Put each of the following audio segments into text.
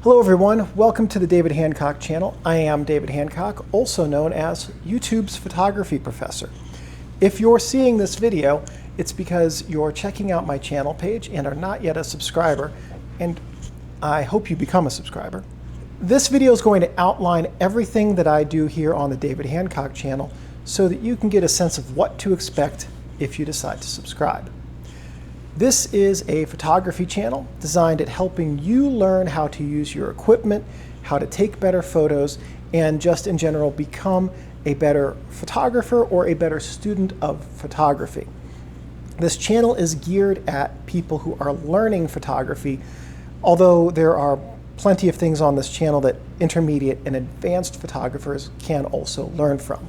Hello everyone, welcome to the David Hancock Channel. I am David Hancock, also known as YouTube's photography professor. If you're seeing this video, it's because you're checking out my channel page and are not yet a subscriber, and I hope you become a subscriber. This video is going to outline everything that I do here on the David Hancock Channel so that you can get a sense of what to expect if you decide to subscribe. This is a photography channel designed at helping you learn how to use your equipment, how to take better photos, and just in general become a better photographer or a better student of photography. This channel is geared at people who are learning photography, although there are plenty of things on this channel that intermediate and advanced photographers can also learn from.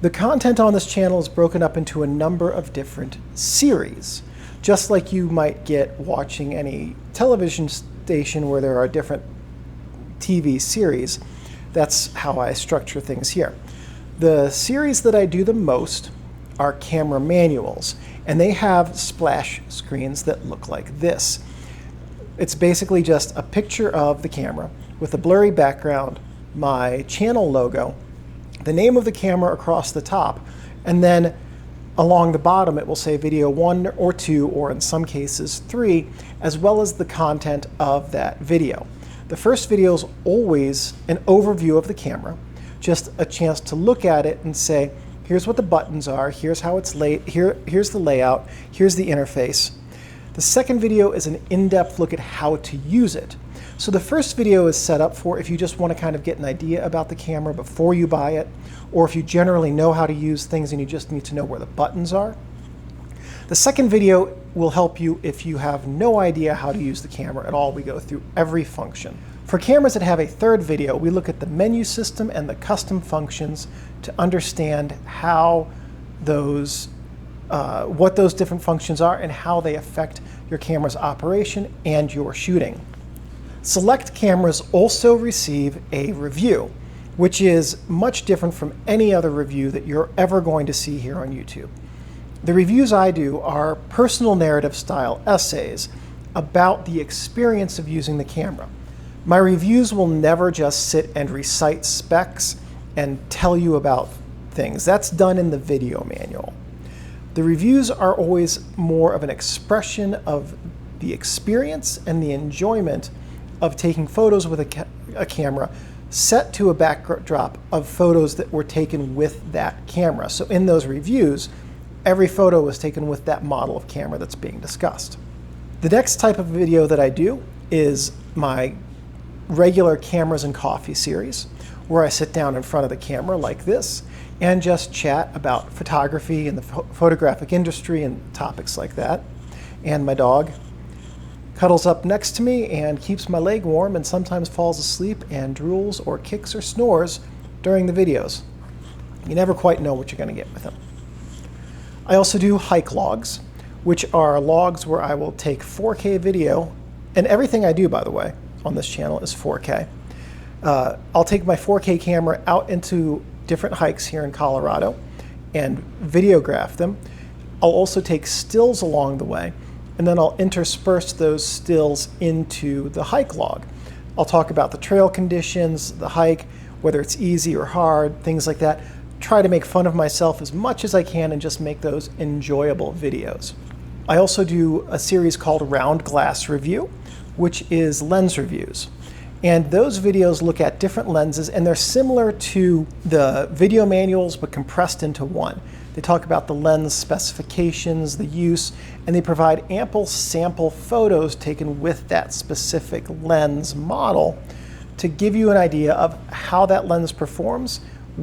The content on this channel is broken up into a number of different series. Just like you might get watching any television station where there are different TV series, that's how I structure things here. The series that I do the most are camera manuals, and they have splash screens that look like this. It's basically just a picture of the camera with a blurry background, my channel logo, the name of the camera across the top, and then along the bottom it will say video 1 or 2, or in some cases 3, as well as the content of that video. The first video is always an overview of the camera, just a chance to look at it and say, here's what the buttons are, here's how it's laid, here's the layout, here's the interface. The second video is an in-depth look at how to use it. So the first video is set up for if you just want to kind of get an idea about the camera before you buy it, or if you generally know how to use things and you just need to know where the buttons are. The second video will help you if you have no idea how to use the camera at all. We go through every function. For cameras that have a third video, we look at the menu system and the custom functions to understand how those what those different functions are and how they affect your camera's operation and your shooting. Select cameras also receive a review, which is much different from any other review that you're ever going to see here on YouTube. The reviews I do are personal narrative style essays about the experience of using the camera. My reviews will never just sit and recite specs and tell you about things. That's done in the video manual. The reviews are always more of an expression of the experience and the enjoyment of taking photos with a camera set to a backdrop of photos that were taken with that camera. So in those reviews, every photo was taken with that model of camera that's being discussed. The next type of video that I do is my regular Cameras and Coffee series, where I sit down in front of the camera like this and just chat about photography and the photographic industry and topics like that. And my dog cuddles up next to me and keeps my leg warm and sometimes falls asleep and drools or kicks or snores during the videos. You never quite know what you're going to get with him. I also do hike logs, which are logs where I will take 4K video, and everything I do, by the way, on this channel is 4K. I'll take my 4K camera out into different hikes here in Colorado and videograph them. I'll also take stills along the way, and then I'll intersperse those stills into the hike log. I'll talk about the trail conditions, the hike, whether it's easy or hard, things like that. Try to make fun of myself as much as I can and just make those enjoyable videos. I also do a series called Round Glass Review, which is lens reviews. And those videos look at different lenses, and they're similar to the video manuals but compressed into one. They talk about the lens specifications, the use, and they provide ample sample photos taken with that specific lens model to give you an idea of how that lens performs,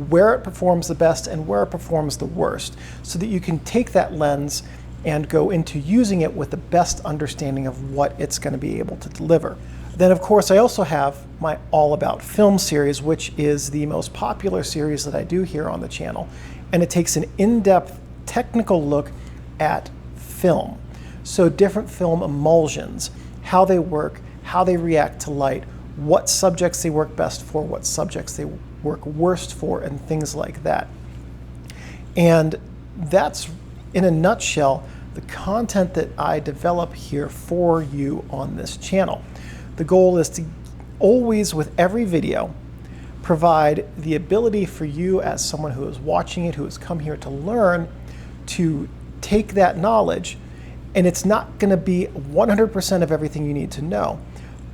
where it performs the best, and where it performs the worst, so that you can take that lens and go into using it with the best understanding of what it's going to be able to deliver. Then, of course, I also have my All About Film series, which is the most popular series that I do here on the channel. And it takes an in-depth technical look at film. So different film emulsions, how they work, how they react to light, what subjects they work best for, what subjects they work worst for, and things like that. And that's, in a nutshell, the content that I develop here for you on this channel. The goal is to always, with every video, provide the ability for you as someone who is watching it, who has come here to learn, to take that knowledge, and it's not going to be 100% of everything you need to know,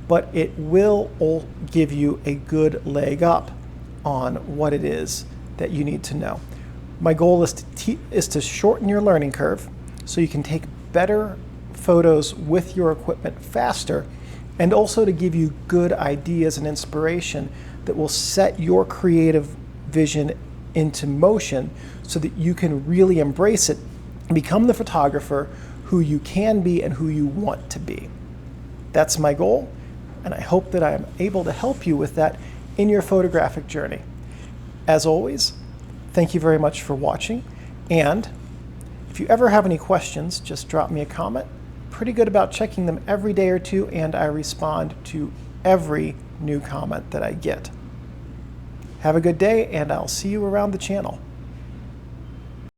but it will all give you a good leg up on what it is that you need to know. My goal is to shorten your learning curve so you can take better photos with your equipment faster, and also to give you good ideas and inspiration that will set your creative vision into motion so that you can really embrace it and become the photographer who you can be and who you want to be. That's my goal, and I hope that I am able to help you with that in your photographic journey. As always, thank you very much for watching, and if you ever have any questions, just drop me a comment. Pretty good about checking them every day or two, and I respond to every new comment that I get. Have a good day, and I'll see you around the channel.